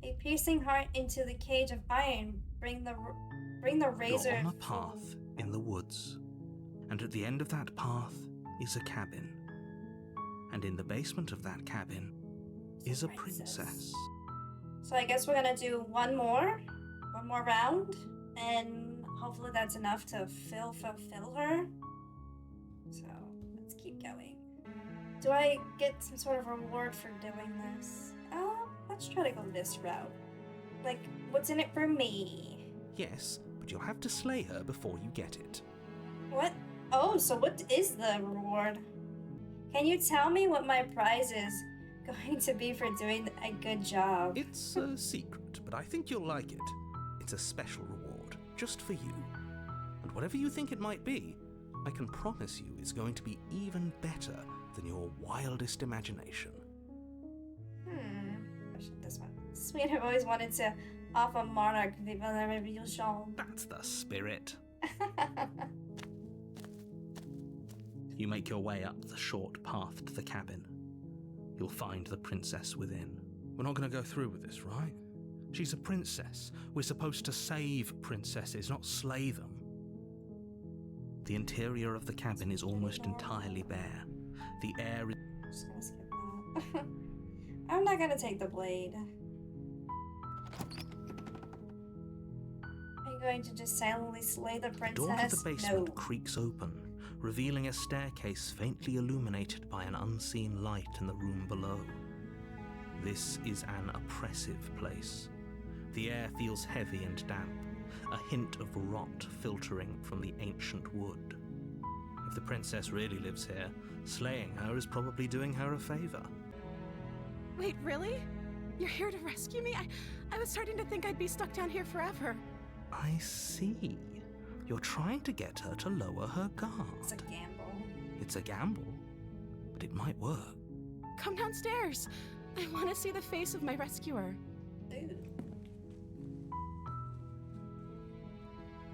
A piercing heart into the cage of iron. Bring the razor. You're on a path in the woods, and at the end of that path is a cabin. And in the basement of that cabin is a princess. So I guess we're gonna do one more round, and hopefully that's enough to fulfill her. So let's keep going. Do I get some sort of reward for doing this? Let's try to go this route. Like, what's in it for me? Yes, but you'll have to slay her before you get it. What? Oh, so what is the reward? Can you tell me what my prize is going to be for doing a good job? It's a secret, but I think you'll like it. It's a special reward, just for you. And whatever you think it might be, I can promise you it's going to be even better than your wildest imagination. This one. Sweet, I've always wanted to offer Monarch Viva la Revolution. That's the spirit. You make your way up the short path to the cabin. You'll find the princess within. We're not going to go through with this, right? She's a princess. We're supposed to save princesses, not slay them. The interior of the cabin is almost entirely bare. The air is... I'm just gonna skip that. I'm not gonna take the blade. Are you going to just silently slay the princess? The door to the basement No. creaks open, revealing a staircase faintly illuminated by an unseen light in the room below. This is an oppressive place. The air feels heavy and damp, a hint of rot filtering from the ancient wood. If the princess really lives here, slaying her is probably doing her a favor. Wait, really? You're here to rescue me? I was starting to think I'd be stuck down here forever. I see. You're trying to get her to lower her guard. It's a gamble. It's a gamble, but it might work. Come downstairs. I want to see the face of my rescuer. Ooh.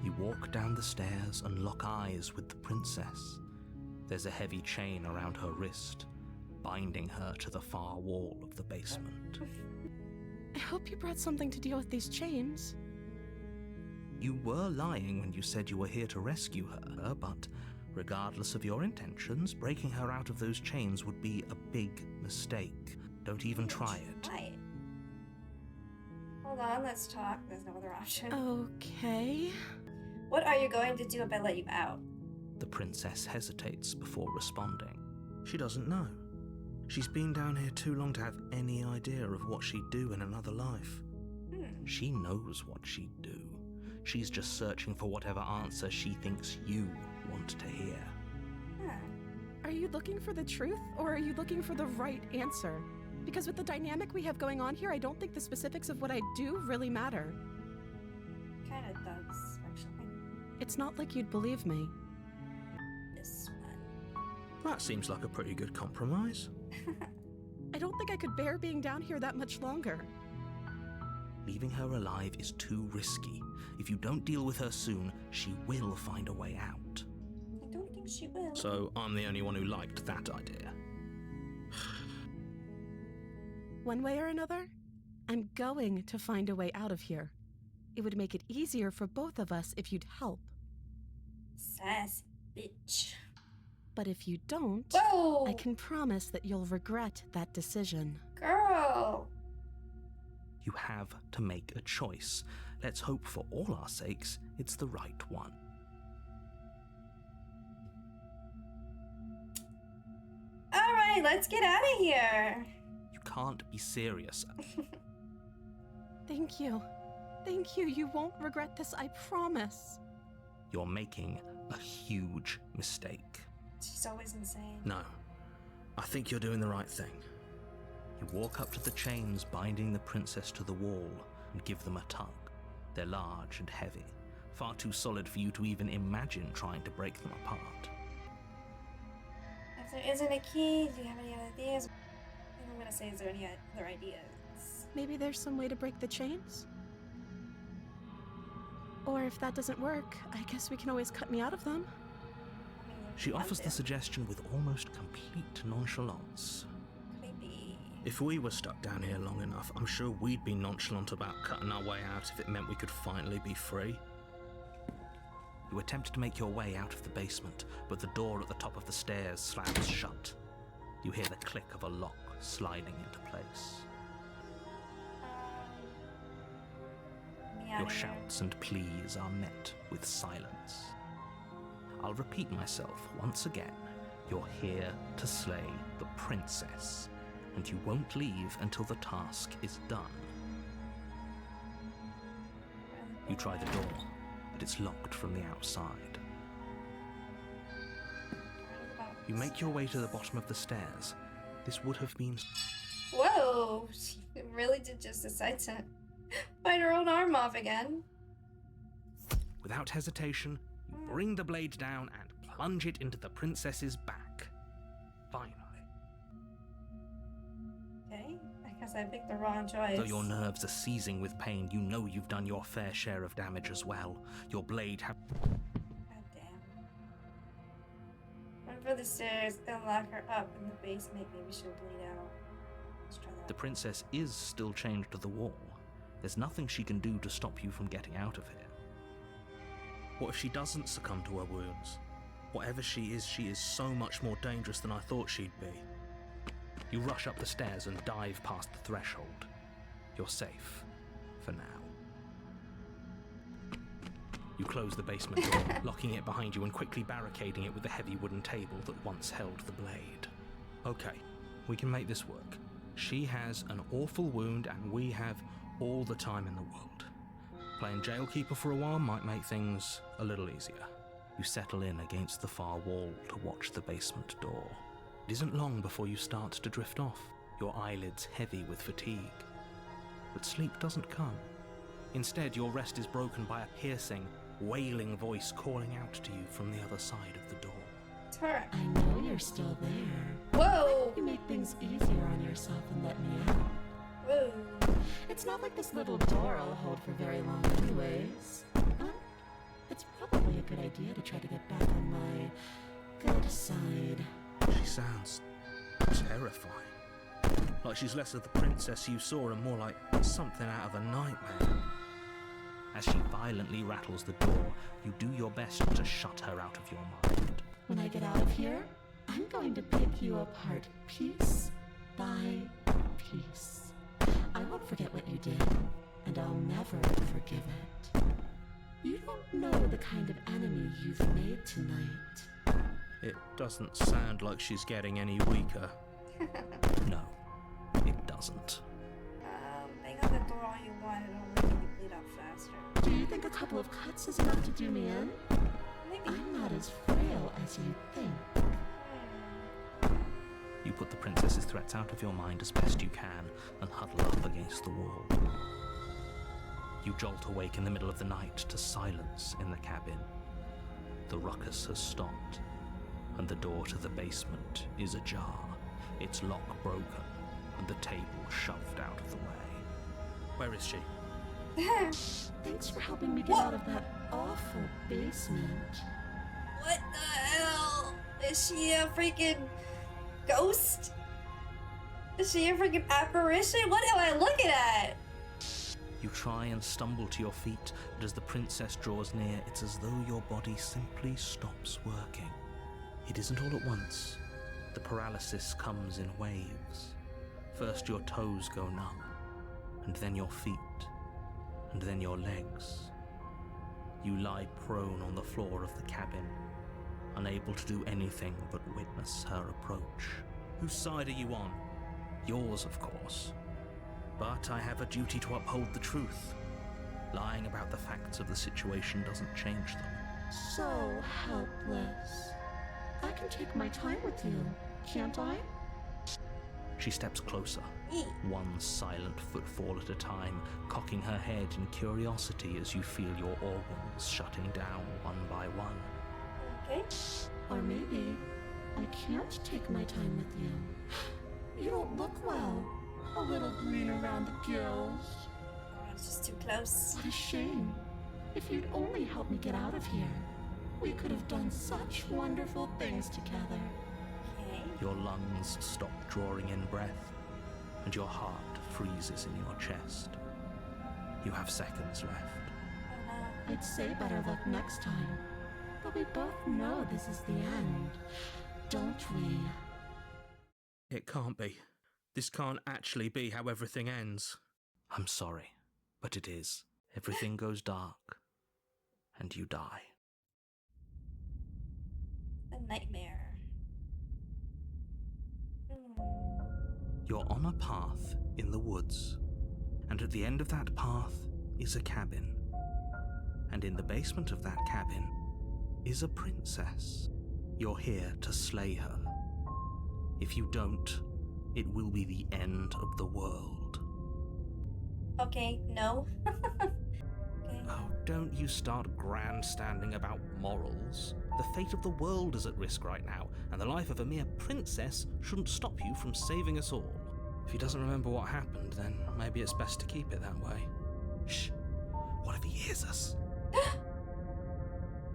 You walk down the stairs and lock eyes with the princess. There's a heavy chain around her wrist, binding her to the far wall of the basement. I hope you brought something to deal with these chains. You were lying when you said you were here to rescue her, but regardless of your intentions, breaking her out of those chains would be a big mistake. Don't even try it. Right. Hold on, let's talk. There's no other option. Okay. What are you going to do if I let you out? The princess hesitates before responding. She doesn't know. She's been down here too long to have any idea of what she'd do in another life. She knows what she'd do. She's just searching for whatever answer she thinks you want to hear. Are you looking for the truth, or are you looking for the right answer? Because with the dynamic we have going on here, I don't think the specifics of what I do really matter. Kinda does, actually. It's not like you'd believe me. This one. That seems like a pretty good compromise. I don't think I could bear being down here that much longer. Leaving her alive is too risky. If you don't deal with her soon, she will find a way out. I don't think she will. So I'm the only one who liked that idea. One way or another, I'm going to find a way out of here. It would make it easier for both of us if you'd help. Sass bitch. But if you don't, Whoa! I can promise that you'll regret that decision. Girl! You have to make a choice. Let's hope for all our sakes it's the right one. Alright, let's get out of here. You can't be serious. Thank you. Thank you. You won't regret this, I promise. You're making a huge mistake. She's always insane. No, I think you're doing the right thing. You walk up to the chains binding the princess to the wall and give them a tug. They're large and heavy, far too solid for you to even imagine trying to break them apart. If there isn't a key, do you have any other ideas? I'm gonna say, is there any other ideas? Maybe there's some way to break the chains? Or if that doesn't work, I guess we can always cut me out of them. She offers the suggestion with almost complete nonchalance. Creepy. If we were stuck down here long enough, I'm sure we'd be nonchalant about cutting our way out if it meant we could finally be free. You attempt to make your way out of the basement, but the door at the top of the stairs slams shut. You hear the click of a lock sliding into place. Your shouts and pleas are met with silence. I'll repeat myself once again. You're here to slay the princess, and you won't leave until the task is done. You try the door, but it's locked from the outside. You make your way to the bottom of the stairs. This would have been... Whoa! She really did just decide to bite her own arm off again. Without hesitation, you bring the blade down and plunge it into the princess's back. Finally. Okay, I guess I picked the wrong choice. Though your nerves are seizing with pain, you know you've done your fair share of damage as well. Your blade God damn. Run for the stairs and lock her up in the basement. Maybe she'll bleed out. Let's try that. The princess is still chained to the wall. There's nothing she can do to stop you from getting out of here. What if she doesn't succumb to her wounds? Whatever she is so much more dangerous than I thought she'd be. You rush up the stairs and dive past the threshold. You're safe. For now. You close the basement door, locking it behind you and quickly barricading it with the heavy wooden table that once held the blade. Okay, we can make this work. She has an awful wound and we have all the time in the world. Playing jailkeeper for a while might make things a little easier. You settle in against the far wall to watch the basement door. It isn't long before you start to drift off, your eyelids heavy with fatigue. But sleep doesn't come. Instead, your rest is broken by a piercing, wailing voice calling out to you from the other side of the door. It's her. I know you're still there. Whoa! You make things easier on yourself and let me out. Whoa. It's not like this little door I'll hold for very long anyways. But it's probably a good idea to try to get back on my good side. She sounds terrifying. Like she's less of the princess you saw and more like something out of a nightmare. As she violently rattles the door, you do your best to shut her out of your mind. When I get out of here, I'm going to pick you apart piece by piece. I won't forget what you did, and I'll never forgive it. You don't know the kind of enemy you've made tonight. It doesn't sound like she's getting any weaker. No, it doesn't. Bang on the door all you want, it'll make you bleed out faster. Do you think a couple of cuts is enough to do me in? Maybe. I'm not as frail as you think. You put the princess's threats out of your mind as best you can and huddle up against the wall. You jolt awake in the middle of the night to silence in the cabin. The ruckus has stopped, and the door to the basement is ajar, its lock broken, and the table shoved out of the way. Where is she? Thanks for helping me get out of that awful basement. What the hell? Is she a freaking ghost? Is she a freaking apparition? What am I looking at? You try and stumble to your feet, but as the princess draws near, it's as though your body simply stops working. It isn't all at once. The paralysis comes in waves. First your toes go numb, and then your feet, and then your legs. You lie prone on the floor of the cabin, unable to do anything but witness her approach. Whose side are you on? Yours, of course. But I have a duty to uphold the truth. Lying about the facts of the situation doesn't change them. So helpless. I can take my time with you, can't I? She steps closer, Eek. one silent footfall at a time, cocking her head in curiosity as you feel your organs shutting down one by one. Okay. Or maybe I can't take my time with you. You don't look well. A little green around the gills. Oh, it's just too close. What a shame. If you'd only help me get out of here, we could have done such wonderful things together. Okay. Your lungs stop drawing in breath, and your heart freezes in your chest. You have seconds left. Oh no. I'd say better luck next time. But we both know this is the end, don't we? It can't be. This can't actually be how everything ends. I'm sorry, but it is. Everything goes dark, and you die. A nightmare. You're on a path in the woods, and at the end of that path is a cabin. And in the basement of that cabin is a princess. You're here to slay her. If you don't, it will be the end of the world. Okay, no. Okay. Oh, don't you start grandstanding about morals. The fate of the world is at risk right now, and the life of a mere princess shouldn't stop you from saving us all. If he doesn't remember what happened, then maybe it's best to keep it that way. Shh. What if he hears us?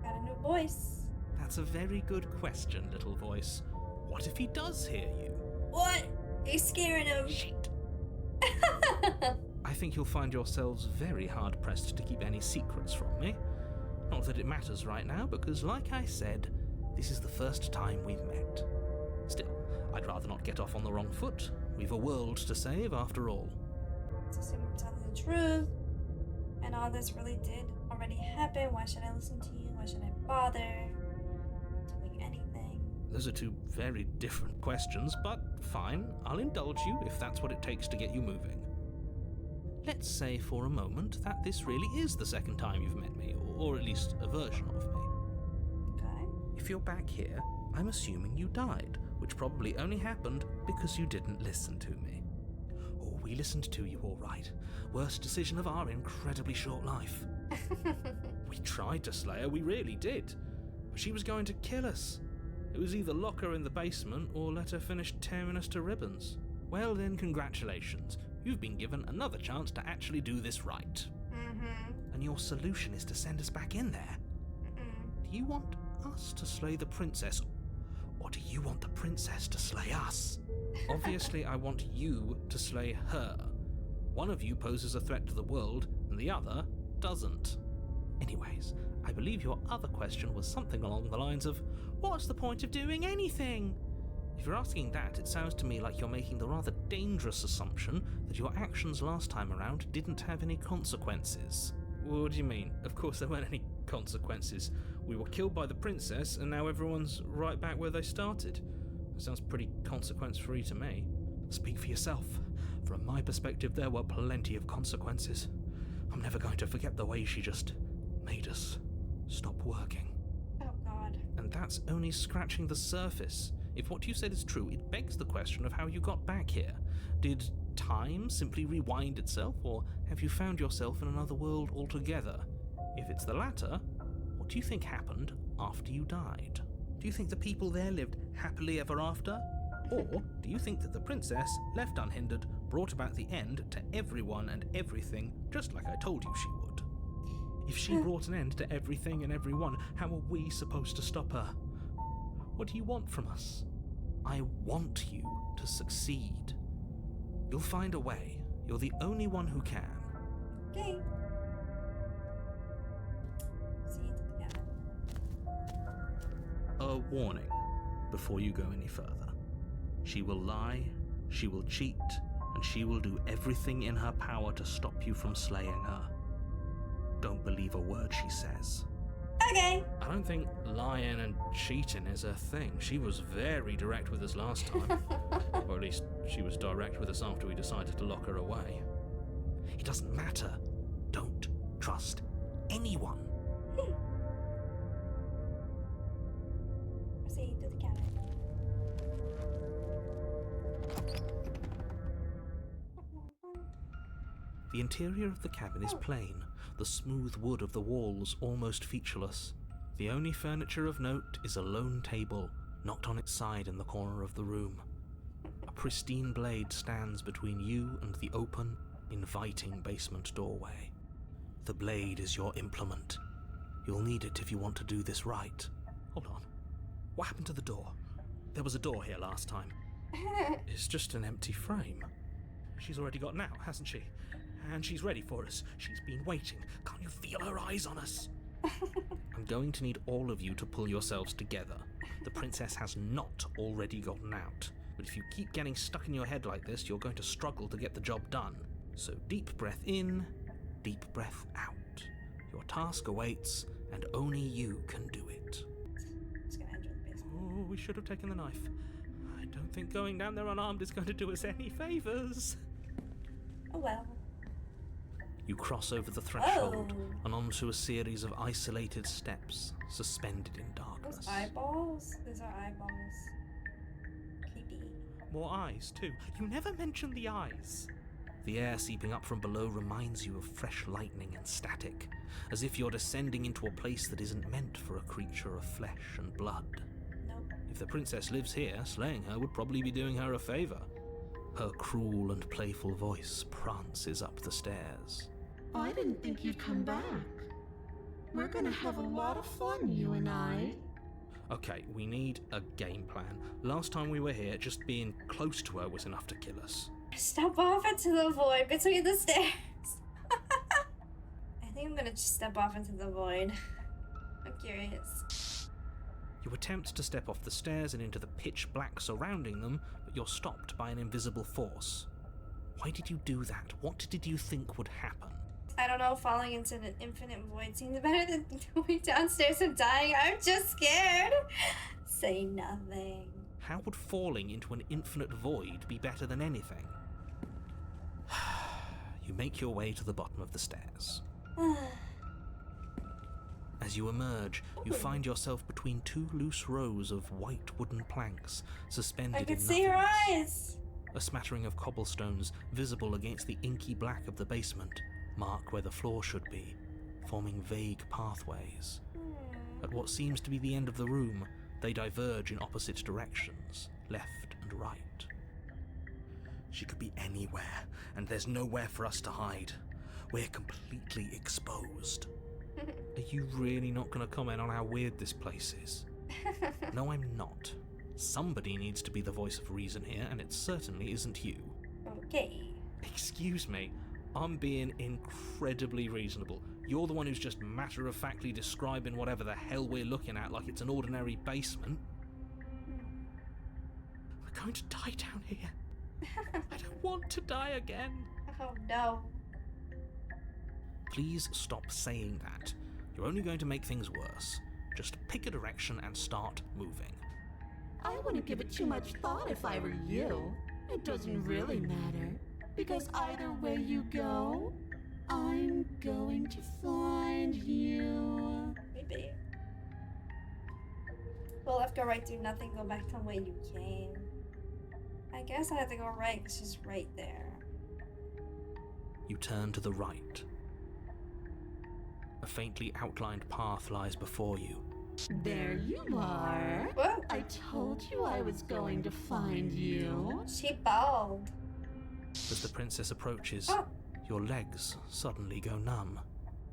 Got a new voice. That's a very good question, little voice. What if he does hear you? What? Are you scaring him? Shit. I think you'll find yourselves very hard-pressed to keep any secrets from me. Not that it matters right now, because like I said, this is the first time we've met. Still, I'd rather not get off on the wrong foot. We've a world to save, after all. Let's assume I'm telling the truth. And all this really did already happen. Why should I listen to you? Why should I bother doing anything? Those are two very different questions, but fine, I'll indulge you if that's what it takes to get you moving. Let's say for a moment that this really is the second time you've met me, or at least a version of me. Okay. If you're back here, I'm assuming you died, which probably only happened because you didn't listen to me. Oh, we listened to you all right. Worst decision of our incredibly short life. We tried to slay her, we really did. But she was going to kill us. It was either lock her in the basement or let her finish tearing us to ribbons. Well then, congratulations. You've been given another chance to actually do this right. And your solution is to send us back in there. Do you want us to slay the princess, or do you want the princess to slay us? Obviously, I want you to slay her. One of you poses a threat to the world, and the other doesn't. Anyways, I believe your other question was something along the lines of, what's the point of doing anything? If you're asking that, it sounds to me like you're making the rather dangerous assumption that your actions last time around didn't have any consequences. What do you mean? Of course there weren't any consequences. We were killed by the princess, and now everyone's right back where they started. That sounds pretty consequence-free to me. Speak for yourself. From my perspective, there were plenty of consequences. I'm never going to forget the way she just made us stop working. Oh god. And that's only scratching the surface. If what you said is true, it begs the question of how you got back here. Did time simply rewind itself, or have you found yourself in another world altogether? If it's the latter, what do you think happened after you died? Do you think the people there lived happily ever after? Or do you think that the princess, left unhindered, brought about the end to everyone and everything, just like I told you she would? If she brought an end to everything and everyone, how are we supposed to stop her? What do you want from us? I want you to succeed. You'll find a way. You're the only one who can. Okay. See, yeah. A warning before you go any further. She will lie, she will cheat, and she will do everything in her power to stop you from slaying her. Don't believe a word she says. Okay. I don't think lying and cheating is her thing. She was very direct with us last time. Or at least she was direct with us after we decided to lock her away. It doesn't matter. Don't trust anyone. Proceed to the cabin. The interior of the cabin is plain, the smooth wood of the walls almost featureless. The only furniture of note is a lone table, knocked on its side in the corner of the room. A pristine blade stands between you and the open, inviting basement doorway. The blade is your implement. You'll need it if you want to do this right. Hold on. What happened to the door? There was a door here last time. It's just an empty frame. She's already gotten out, hasn't she? And she's ready for us. She's been waiting. Can't you feel her eyes on us? I'm going to need all of you to pull yourselves together. The princess has not already gotten out. But if you keep getting stuck in your head like this, you're going to struggle to get the job done. So deep breath in, deep breath out. Your task awaits, and only you can do it. Just gonna enter the basement. Oh, we should have taken the knife. I don't think going down there unarmed is going to do us any favours. Oh well. You cross over the threshold Oh. and onto a series of isolated steps suspended in darkness. Those eyeballs? Those are eyeballs. Creepy. More eyes, too. You never mention the eyes. The air seeping up from below reminds you of fresh lightning and static, as if you're descending into a place that isn't meant for a creature of flesh and blood. Nope. If the princess lives here, slaying her would probably be doing her a favour. Her cruel and playful voice prances up the stairs. I didn't think you'd come back. We're gonna have a lot of fun, you and I. Okay, we need a game plan. Last time we were here, just being close to her was enough to kill us. Step off into the void between the stairs. I think I'm gonna just step off into the void. I'm curious. You attempt to step off the stairs and into the pitch black surrounding them, but you're stopped by an invisible force. Why did you do that? What did you think would happen? I don't know, falling into the infinite void seems better than going downstairs and dying. I'm just scared. Say nothing. How would falling into an infinite void be better than anything? You make your way to the bottom of the stairs. As you emerge, you find yourself between two loose rows of white wooden planks suspended I can in see her nothingness. eyes. A smattering of cobblestones visible against the inky black of the basement mark where the floor should be, forming vague pathways. At what seems to be the end of the room, they diverge in opposite directions, left and right. She could be anywhere, and there's nowhere for us to hide. We're completely exposed. Are you really not going to comment on how weird this place is? No, I'm not. Somebody needs to be the voice of reason here, and it certainly isn't you. Okay. Excuse me, I'm being incredibly reasonable. You're the one who's just matter-of-factly describing whatever the hell we're looking at like it's an ordinary basement. We're going to die down here. I don't want to die again. Oh no. Please stop saying that. You're only going to make things worse. Just pick a direction and start moving. I wouldn't give it too much thought if I were you. It doesn't really matter, because either way you go, I'm going to find you. Maybe. Go left, go right, do nothing, go back to the way you came. I guess I have to go right, because she's right there. You turn to the right. A faintly outlined path lies before you. There you are. Whoa! I told you I was going to find you. She bawled. As the princess approaches, Oh. your legs suddenly go numb.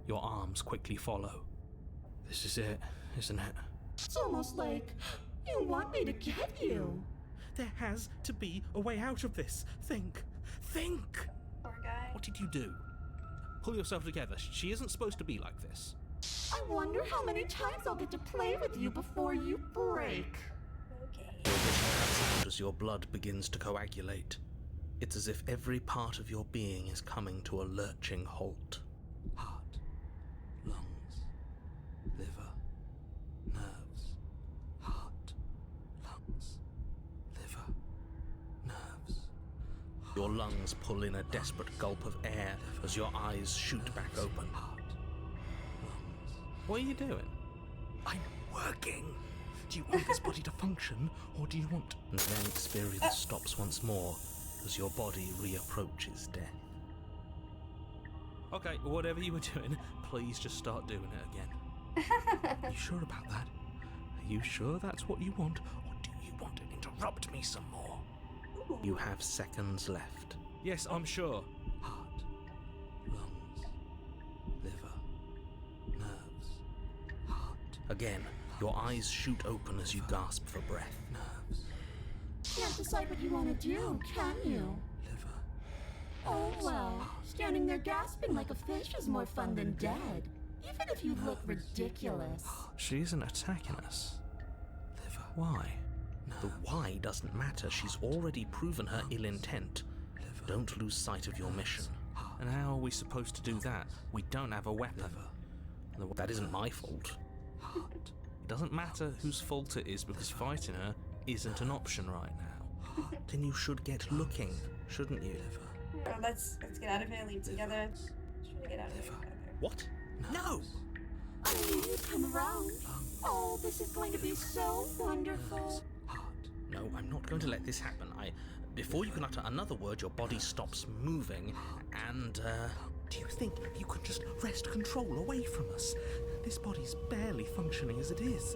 Your arms quickly follow. This is it, isn't it? It's almost like you want me to get you. There has to be a way out of this. Think! Think! Poor guy. What did you do? Pull yourself together. She isn't supposed to be like this. I wonder how many times I'll get to play with you before you break. Okay. Your vision cuts out as your blood begins to coagulate. It's as if every part of your being is coming to a lurching halt. Heart, lungs, liver, nerves. Heart, lungs, liver, nerves. Your lungs pull in a desperate gulp of air as your eyes shoot back open. Heart, lungs. What are you doing? I'm working. Do you want this body to function, or do you want... And then experience stops once more as your body reapproaches death. Okay, whatever you were doing, please just start doing it again. Are you sure about that? Are you sure that's what you want, or do you want to interrupt me some more? You have seconds left. Yes, I'm sure. Heart, lungs, liver, nerves, heart. Again, your eyes shoot open as you gasp for breath. Nerves, Can't decide what you want to do, can you? liver, Oh well, standing there gasping like a fish is more fun than dead. Even if you look ridiculous. She isn't attacking us. Why? The why doesn't matter. She's already proven her ill intent. Don't lose sight of your mission. And how are we supposed to do that? We don't have a weapon. That isn't my fault. It doesn't matter whose fault it is because fighting her isn't an option right now. Then you should get looking, shouldn't you? Oh, let's get out of here. Leave together. Try to get out of here together. What? No! I knew you'd come around. Oh, this is going to be so wonderful. No, I'm not going to let this happen. Before you can utter another word, your body stops moving, and, do you think you could just wrest control away from us? This body's barely functioning as it is.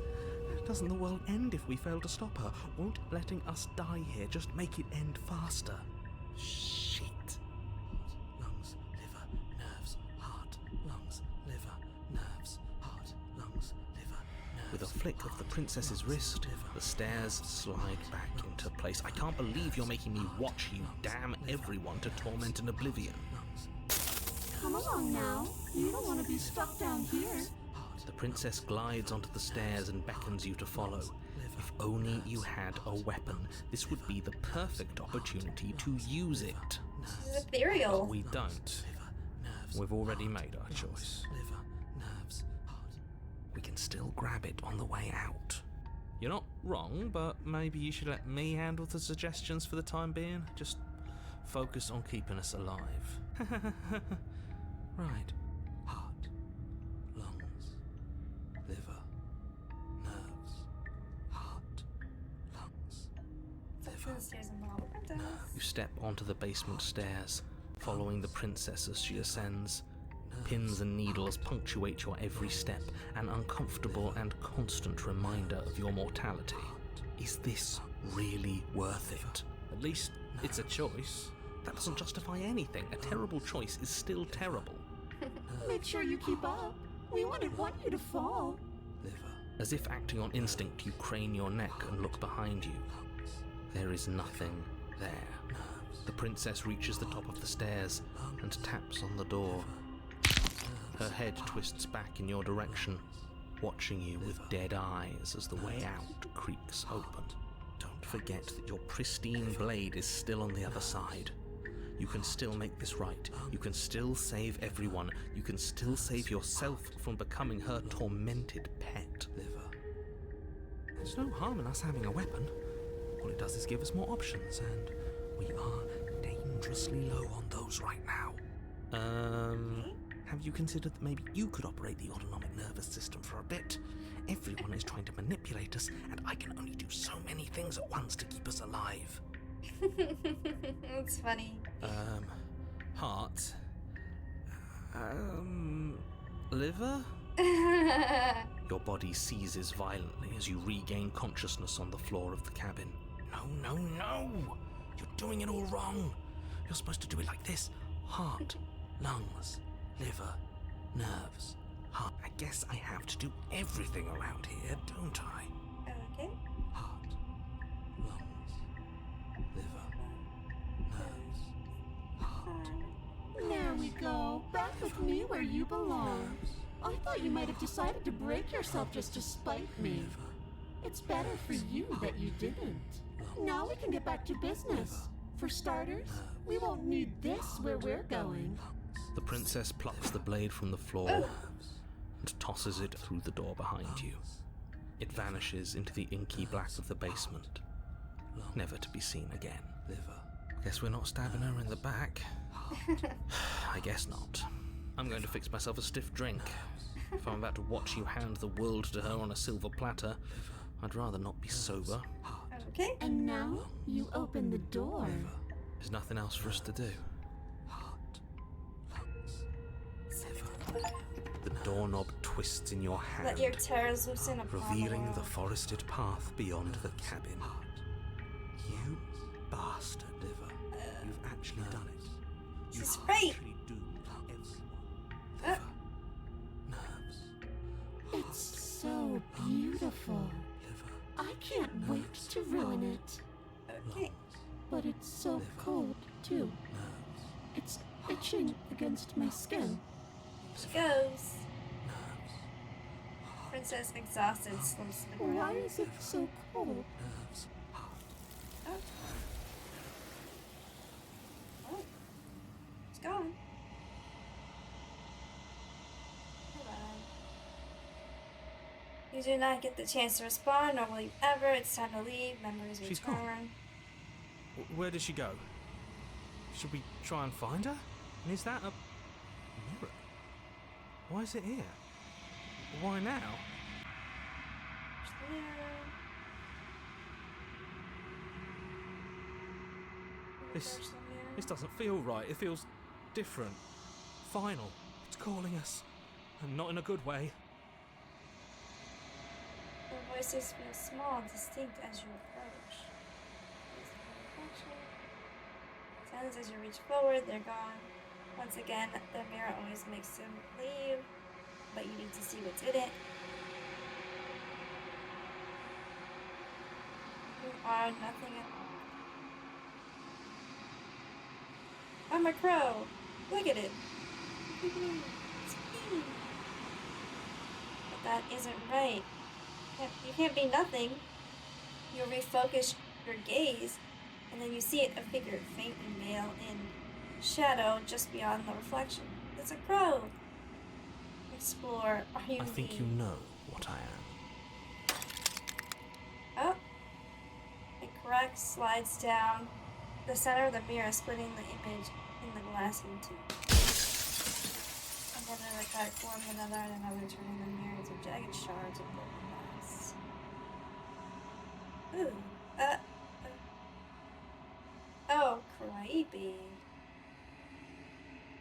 Doesn't the world end if we fail to stop her? Won't letting us die here just make it end faster? Shit. Lungs, liver, nerves, heart, lungs, liver, nerves, heart, lungs, liver, nerves. With a flick of the princess's wrist, the stairs slide back into place. I can't believe you're making me watch you damn everyone to torment and oblivion. Come along now. You don't want to be stuck down here. The princess glides onto the stairs and beckons you to follow. If only you had a weapon, this would be the perfect opportunity to use it. This is ethereal. We don't. We've already made our choice. We can still grab it on the way out. You're not wrong, but maybe you should let me handle the suggestions for the time being. Just focus on keeping us alive. Right. Heart, lungs, liver, nerves, heart, lungs, liver. The stairs and mom does. You step onto the basement stairs, following the princess as she ascends. Pins and needles punctuate your every step, an uncomfortable and constant reminder of your mortality. Is this really worth it? At least it's a choice. That doesn't justify anything. A terrible choice is still terrible. Make sure you keep up. We wouldn't want you to fall. As if acting on instinct, you crane your neck and look behind you. There is nothing there. The princess reaches the top of the stairs and taps on the door. Her head twists back in your direction, watching you with dead eyes as the way out creaks open. Don't forget that your pristine blade is still on the other side. You can still make this right. You can still save everyone. You can still save yourself from becoming her tormented pet. There's no harm in us having a weapon. All it does is give us more options, and we are dangerously low on those right now. Have you considered that maybe you could operate the autonomic nervous system for a bit? Everyone is trying to manipulate us, and I can only do so many things at once to keep us alive. It's funny. Heart. Liver? Your body seizes violently as you regain consciousness on the floor of the cabin. No. You're doing it all wrong. You're supposed to do it like this. Heart, lungs, liver, nerves, heart. I guess I have to do everything around here, don't I? Okay. Heart, lungs, liver, nerves, heart. There we go. Back with me where you belong. I thought you might have decided to break yourself just to spite me. It's better for you that you didn't. Now we can get back to business. For starters, we won't need this where we're going. The princess plucks the blade from the floor and tosses it through the door behind you. It vanishes into the inky black of the basement, never to be seen again. Guess we're not stabbing her in the back. I guess not. I'm going to fix myself a stiff drink. If I'm about to watch you hand the world to her on a silver platter, I'd rather not be sober. Okay. And now you open the door. There's nothing else for us to do. The doorknob twists in your hand, Let your terrors loosen upon revealing the world. forested path beyond the cabin. You bastard. You've actually done it. This is right. Actually doomed everyone. Nerves. It's so beautiful. I can't wait to ruin it. Okay. But it's so cold, too. It's brushing against my skin. She goes. Princess, exhausted, slumps to the ground. Why is it so cold? Oh. Oh. It's gone. Hello. You do not get the chance to respond, nor will you ever. It's time to leave. Memories She's return. gone. Where did she go? Should we try and find her? And is that a mirror? Why is it here? Why now? This doesn't feel right. It feels different. Final. It's calling us. And not in a good way. The voices feel small and distinct as you approach. Silence as you reach forward, they're gone. Once again, the mirror always makes him leave, but you need to see what's in it. You are nothing at all. I'm a crow. Look at it. It's me. But that isn't right. You can't be nothing. You refocus your gaze, and then you see it, a figure faintly veiled in shadow just beyond the reflection. It's a crow. Explore. Are you I think you know what I am. Oh. A crack slides down the center of the mirror, splitting the image in the glass in two. And then another crack forms another and another, turning the mirror into jagged shards of broken glass. Ooh. Oh, creepy.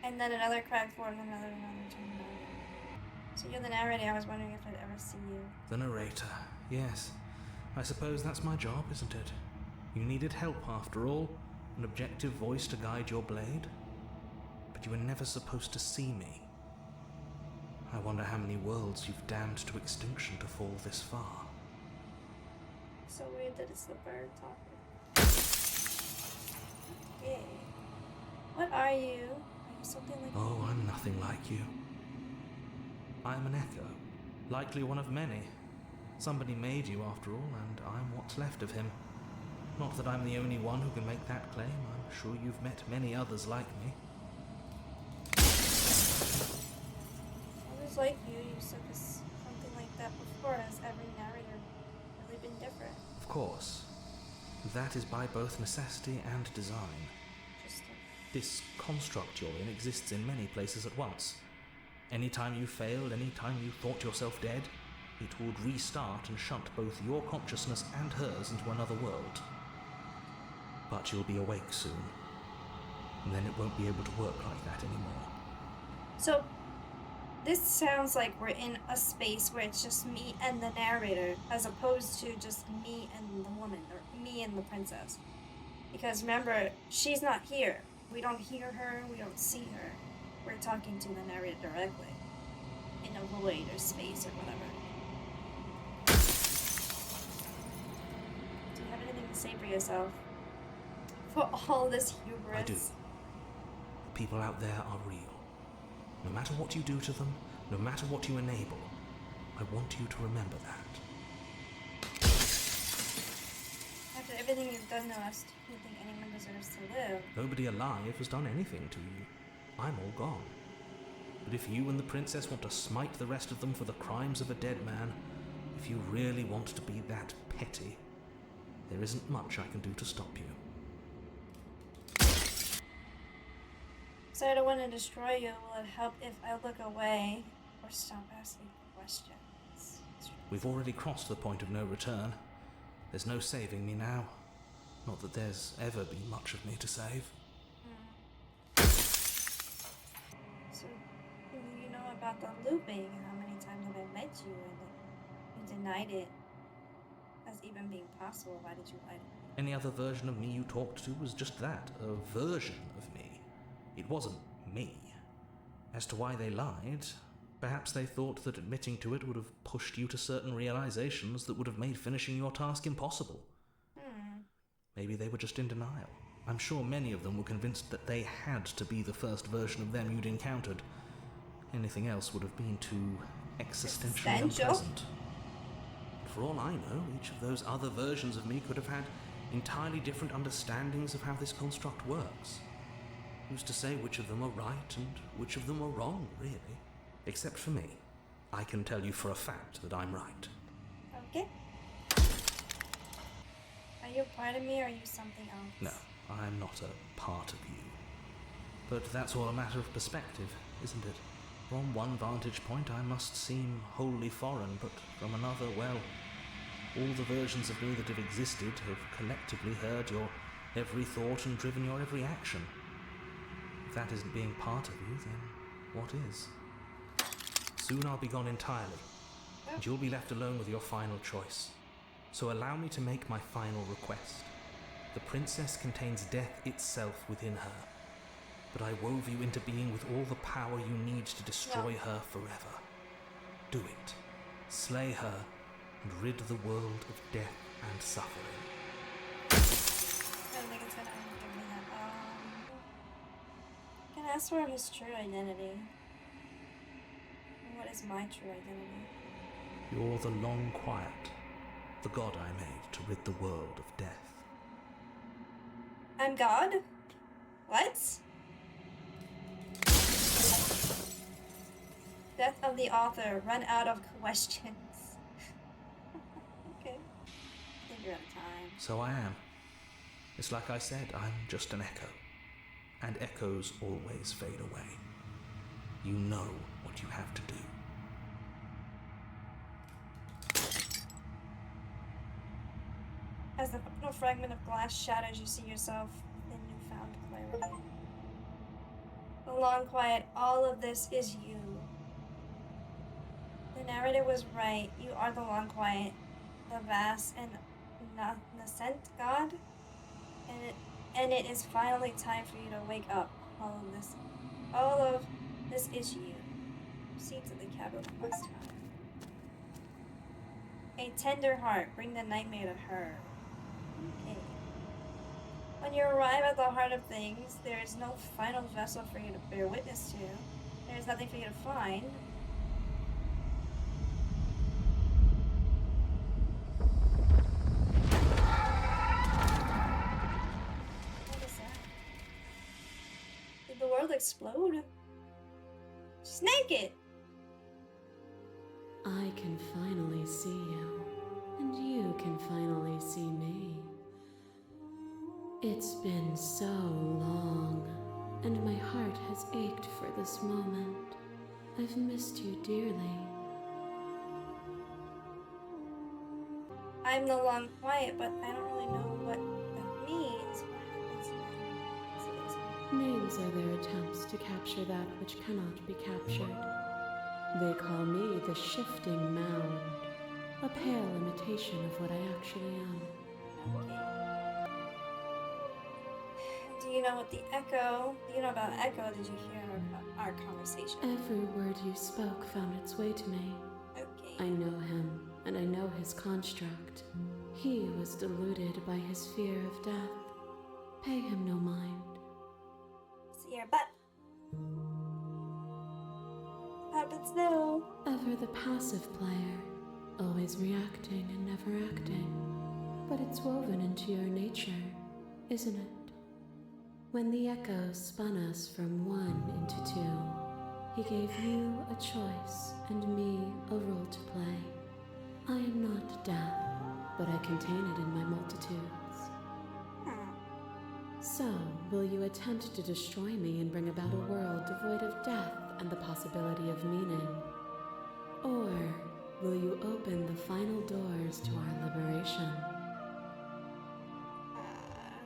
And then another crack forms another, turning another. So you're the narrator. I was wondering if I'd ever see you. The narrator. Yes. I suppose that's my job, isn't it? You needed help after all. An objective voice to guide your blade. But you were never supposed to see me. I wonder how many worlds you've damned to extinction to fall this far. So weird that it's the bird talking. Yeah. What are you? Are you something like Oh, I'm nothing like you. I'm an echo. Likely one of many. Somebody made you after all, and I'm what's left of him. Not that I'm the only one who can make that claim. I'm sure you've met many others like me. Others like you said this something like that before. Has every narrator really been different? Of course. That is by both necessity and design. Just This construct you're in exists in many places at once. Anytime you failed, anytime you thought yourself dead, it would restart and shunt both your consciousness and hers into another world. But you'll be awake soon, and then it won't be able to work like that anymore. So, this sounds like we're in a space where it's just me and the narrator, as opposed to just me and the woman, or me and the princess. Because remember, she's not here. We don't hear her, we don't see her. We're talking to the narrator directly. In a void or space or whatever. Do you have anything to say for yourself? For all this hubris? I do. The people out there are real. No matter what you do to them, no matter what you enable, I want you to remember that. After everything you've done to us, do you think anyone deserves to live? Nobody alive has done anything to you. I'm all gone. But if you and the princess want to smite the rest of them for the crimes of a dead man, if you really want to be that petty, there isn't much I can do to stop you. So I don't want to destroy you. Will it help if I look away or stop asking questions? We've already crossed the point of no return. There's no saving me now. Not that there's ever been much of me to save. So you know about the looping and how many times have I met you and you denied it as even being possible. Why did you lie to me? Any other version of me you talked to was just that, a version of me. It wasn't me. As to why they lied, perhaps they thought that admitting to it would have pushed you to certain realizations that would have made finishing your task impossible. Maybe they were just in denial. I'm sure many of them were convinced that they had to be the first version of them you'd encountered. Anything else would have been too existentially unpleasant. For all I know, each of those other versions of me could have had entirely different understandings of how this construct works. Who's to say which of them are right and which of them are wrong, really? Except for me. I can tell you for a fact that I'm right. Okay. Are you a part of me or are you something else? No, I'm not a part of you. But that's all a matter of perspective, isn't it? From one vantage point I must seem wholly foreign, but from another, well, all the versions of me that have existed have collectively heard your every thought and driven your every action. If that isn't being part of you, then what is? Soon I'll be gone entirely, and you'll be left alone with your final choice. So allow me to make my final request. The princess contains death itself within her, but I wove you into being with all the power you need to destroy her forever. Do it. Slay her, and rid the world of death and suffering. I don't think it's gonna give me that. Can I ask for his true identity? What is my true identity? You're the Long Quiet, the god I made to rid the world of death. I'm God? What? Death of the author. Run out of questions. Okay. I think you're out of time. So I am. It's like I said, I'm just an echo. And echoes always fade away. You know what you have to do. As the final fragment of glass shatters, you see yourself in newfound clarity. The Long Quiet, all of this is you. The narrator was right. You are the Long Quiet, the vast and nascent God. And it is finally time for you to wake up. All of this is you. Proceed to the cabin of must have. A tender heart, bring the nightmare to her. Okay. When you arrive at the heart of things, there is no final vessel for you to bear witness to. There is nothing for you to find. What is that? Did the world explode? She's naked! I can finally see you, and you can finally see me. It's been so long, and my heart has ached for this moment. I've missed you dearly. I'm the Long Quiet, but I don't really know what that means. What happens now? Names are their attempts to capture that which cannot be captured. They call me the Shifting Mound, a pale imitation of what I actually am. Okay. Do you know what the Echo? Do you know about Echo? Did you hear our conversation? Every word you spoke found its way to me. Okay. I know him, and I know his construct. He was deluded by his fear of death. Pay him no mind. See your butt. What happens now? Ever the passive player, always reacting and never acting. But it's woven into your nature, isn't it? When the Echo spun us from one into two, he gave you a choice and me a role to play. I am not death, but I contain it in my multitudes. So, will you attempt to destroy me and bring about a world devoid of death and the possibility of meaning? Or will you open the final doors to our liberation?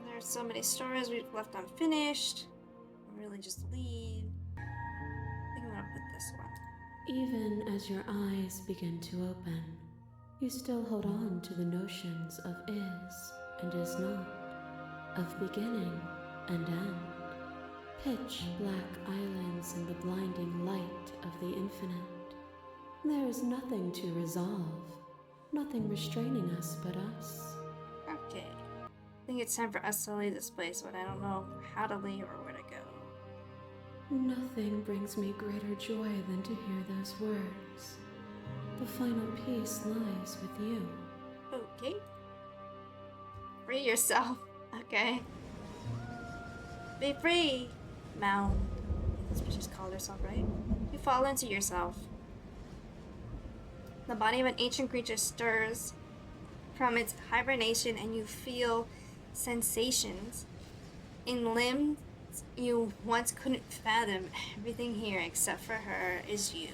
There's so many stories we've left unfinished. Really just leave. I think I'm gonna put this one. Even as your eyes begin to open, you still hold on to the notions of is and is not, of beginning and end, pitch black islands in the blinding light of the infinite. There is nothing to resolve, nothing restraining us but us. Okay. I think it's time for us to leave this place, but I don't know how to leave or where to go. Nothing brings me greater joy than to hear those words. The final peace lies with you. Okay. Free yourself. Okay. Be free, Mound. That's what she's called herself, right? You fall into yourself. The body of an ancient creature stirs from its hibernation, and you feel sensations in limbs you once couldn't fathom. Everything here except for her is you.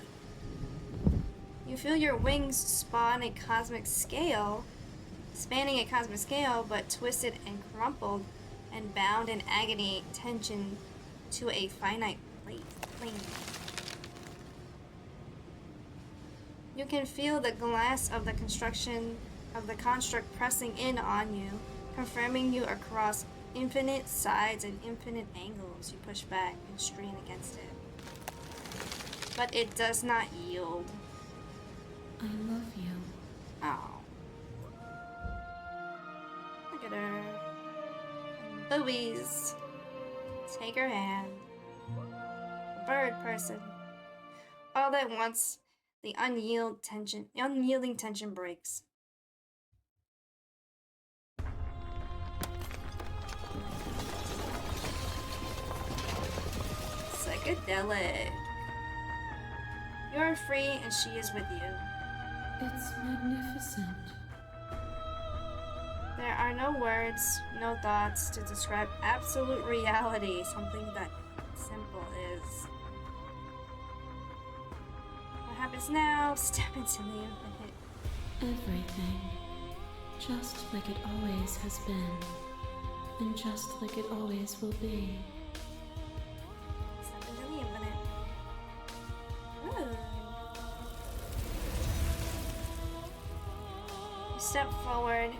You feel your wings spanning a cosmic scale, but twisted and crumpled and bound in agony tension to a finite plane. You can feel the glass of the construct pressing in on you, confirming you across infinite sides and infinite angles. You push back and strain against it. But it does not yield. I love you. Oh. Look at her. Boobies. Take her hand. Bird person. All at once, the unyielding tension breaks. Psychedelic. You are free and she is with you. It's magnificent. There are no words, no thoughts to describe absolute reality, something that simple is. What happens now? Step into the infinite. Everything. Just like it always has been. And just like it always will be. Step into the infinite. Ooh. You step forward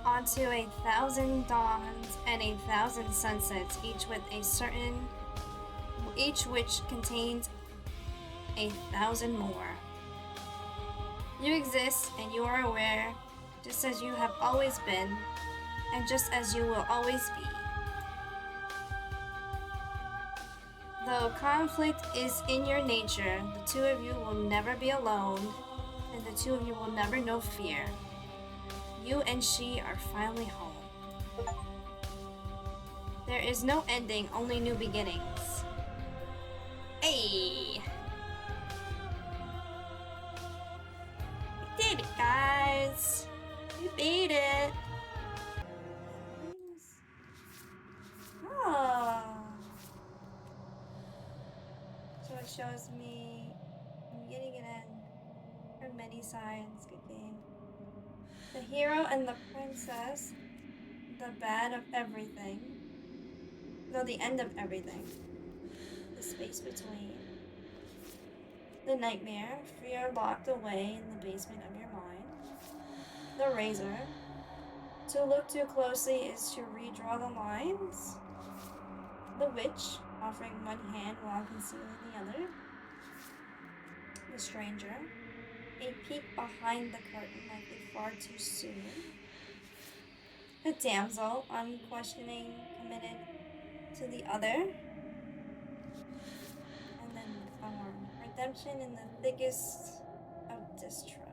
onto 1,000 dawns and 1,000 sunsets, each which contains 1,000 more. You exist and you are aware, just as you have always been, and just as you will always be. Though conflict is in your nature, the two of you will never be alone, and the two of you will never know fear. You and she are finally home. There is no ending, only new beginnings. Hey! We did it, guys! We beat it! Oh. So it shows me I'm getting it in for many signs. Good game. The hero and the princess, the bad of everything, no, the end of everything, the space between, the nightmare, fear locked away in the basement of your mind, the razor, to look too closely is to redraw the lines, the witch, offering one hand while concealing the other, the stranger, a peek behind the curtain likely far too soon, the damsel, unquestioning, committed to the other, and then the thorn, redemption in the thickest of distrust.